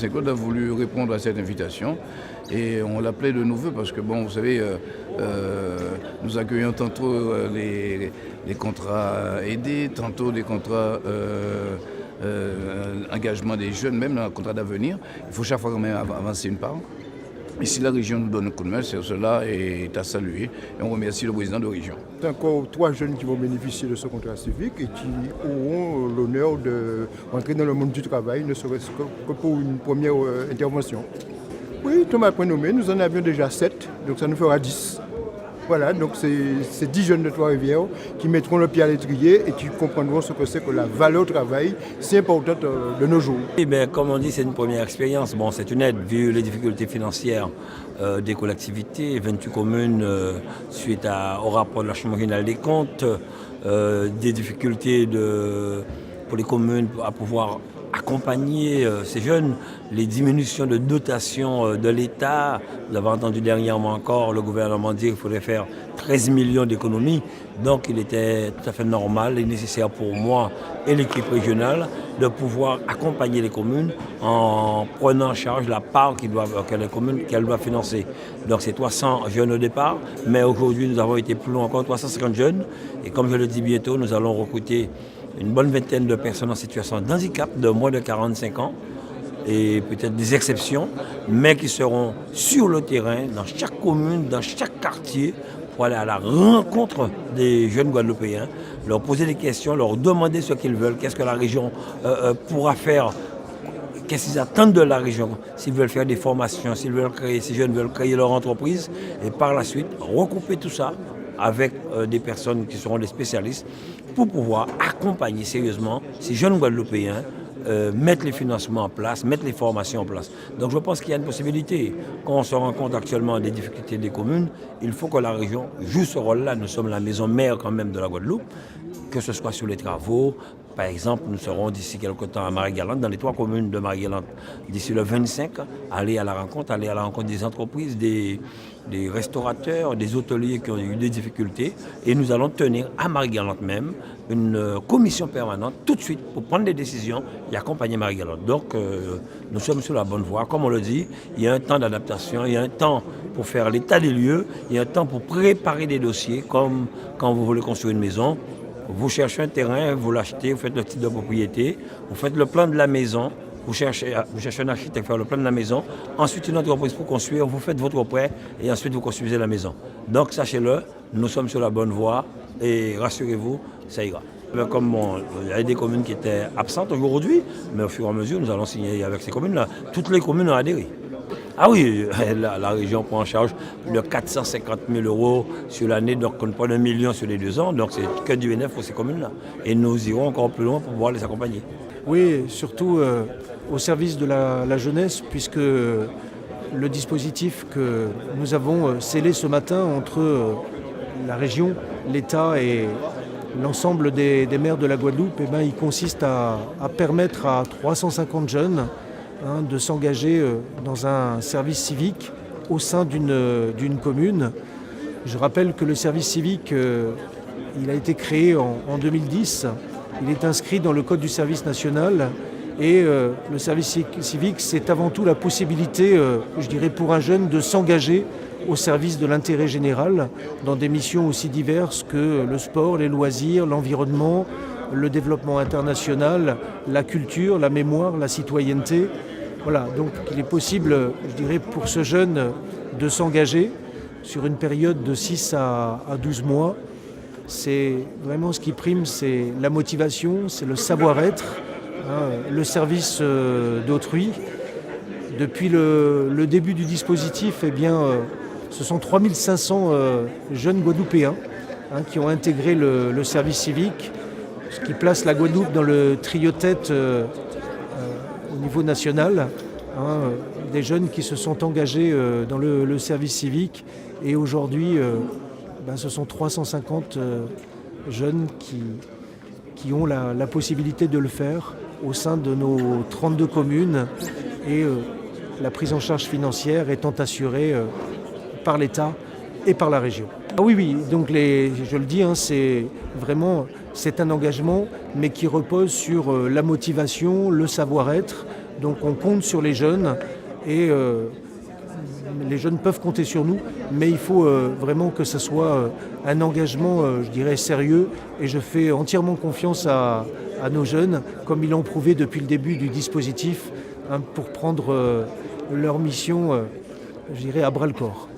Saint-Claude a voulu répondre à cette invitation et on l'appelait de nos voeux parce que, bon, vous savez, nous accueillons tantôt les contrats aidés, tantôt des contrats engagement des jeunes, même dans le contrat d'avenir. Il faut chaque fois quand même avancer une part. Et si la région nous donne un coup de main, cela est à saluer. Et on remercie le président de la région. Il y a encore 3 jeunes qui vont bénéficier de ce contrat civique et qui auront l'honneur d'entrer dans le monde du travail, ne serait-ce que pour une première intervention. Oui, Thomas prénommé, nous en avions déjà 7, donc ça nous fera 10. Voilà, donc c'est 10 jeunes de Trois-Rivières qui mettront le pied à l'étrier et qui comprendront ce que c'est que la valeur travail si importante de nos jours. Eh bien, comme on dit, c'est une première expérience. Bon, c'est une aide vu les difficultés financières des collectivités, 28 communes suite au rapport de la Chambre régionale des comptes, des difficultés pour les communes à pouvoir accompagner ces jeunes, les diminutions de dotation de l'État. Vous avez entendu dernièrement encore le gouvernement dire qu'il faudrait faire 13 millions d'économies. Donc il était tout à fait normal et nécessaire pour moi et l'équipe régionale de pouvoir accompagner les communes en prenant en charge la part qu'elles doivent financer. Donc c'est 300 jeunes au départ, mais aujourd'hui nous avons été plus loin encore, 350 jeunes. Et comme je le dis bientôt, nous allons recruter une bonne vingtaine de personnes en situation de handicap de moins de 45 ans et peut-être des exceptions, mais qui seront sur le terrain, dans chaque commune, dans chaque quartier, pour aller à la rencontre des jeunes Guadeloupéens, leur poser des questions, leur demander ce qu'ils veulent, qu'est-ce que la région pourra faire, qu'est-ce qu'ils attendent de la région, s'ils veulent faire des formations, ces jeunes veulent créer leur entreprise, et par la suite, recouper tout ça avec des personnes qui seront des spécialistes pour pouvoir accompagner sérieusement ces jeunes Guadeloupéens, mettre les financements en place, mettre les formations en place. Donc je pense qu'il y a une possibilité. Quand on se rend compte actuellement des difficultés des communes, il faut que la région joue ce rôle-là. Nous sommes la maison mère quand même de la Guadeloupe, que ce soit sur les travaux. Par exemple, nous serons d'ici quelque temps à Marie-Galante, dans les 3 communes de Marie-Galante, d'ici le 25, aller à la rencontre des entreprises, des restaurateurs, des hôteliers qui ont eu des difficultés. Et nous allons tenir à Marie-Galante même une commission permanente tout de suite pour prendre des décisions et accompagner Marie-Galante. Donc nous sommes sur la bonne voie. Comme on le dit, il y a un temps d'adaptation, il y a un temps pour faire l'état des lieux, il y a un temps pour préparer des dossiers, comme quand vous voulez construire une maison. Vous cherchez un terrain, vous l'achetez, vous faites le titre de propriété, vous faites le plan de la maison, vous cherchez un architecte pour faire le plan de la maison, ensuite une entreprise pour construire, vous faites votre prêt et ensuite vous construisez la maison. Donc sachez-le, nous sommes sur la bonne voie et rassurez-vous, ça ira. Comme il y a des communes qui étaient absentes aujourd'hui, mais au fur et à mesure, nous allons signer avec ces communes-là. Toutes les communes ont adhéré. Ah oui, la région prend en charge plus de 450 000 € sur l'année, donc on prend 1 million sur les 2 ans, donc c'est que du bénéfice pour ces communes-là. Et nous irons encore plus loin pour pouvoir les accompagner. Oui, surtout au service de la jeunesse, puisque le dispositif que nous avons scellé ce matin entre la région, l'État et l'ensemble des maires de la Guadeloupe, eh ben, il consiste à permettre à 350 jeunes de s'engager dans un service civique au sein d'une commune. Je rappelle que le service civique, il a été créé en 2010. Il est inscrit dans le Code du service national. Et le service civique, c'est avant tout la possibilité, je dirais, pour un jeune de s'engager au service de l'intérêt général dans des missions aussi diverses que le sport, les loisirs, l'environnement, le développement international, la culture, la mémoire, la citoyenneté. Voilà, donc il est possible, je dirais, pour ce jeune de s'engager sur une période de 6 à 12 mois. C'est vraiment ce qui prime, c'est la motivation, c'est le savoir-être, le service d'autrui. Depuis le début du dispositif, eh bien, ce sont 3500 jeunes Guadeloupéens qui ont intégré le service civique, ce qui place la Guadeloupe dans le trio-tête au niveau national, des jeunes qui se sont engagés dans le service civique. Et aujourd'hui, ce sont 350 jeunes qui ont la possibilité de le faire au sein de nos 32 communes et la prise en charge financière étant assurée par l'État et par la région. Ah oui, donc je le dis, c'est un engagement, mais qui repose sur la motivation, le savoir-être, Donc on compte sur les jeunes et les jeunes peuvent compter sur nous, mais il faut vraiment que ce soit un engagement, je dirais, sérieux. Et je fais entièrement confiance à nos jeunes, comme ils l'ont prouvé depuis le début du dispositif, pour prendre leur mission, je dirais, à bras-le-corps.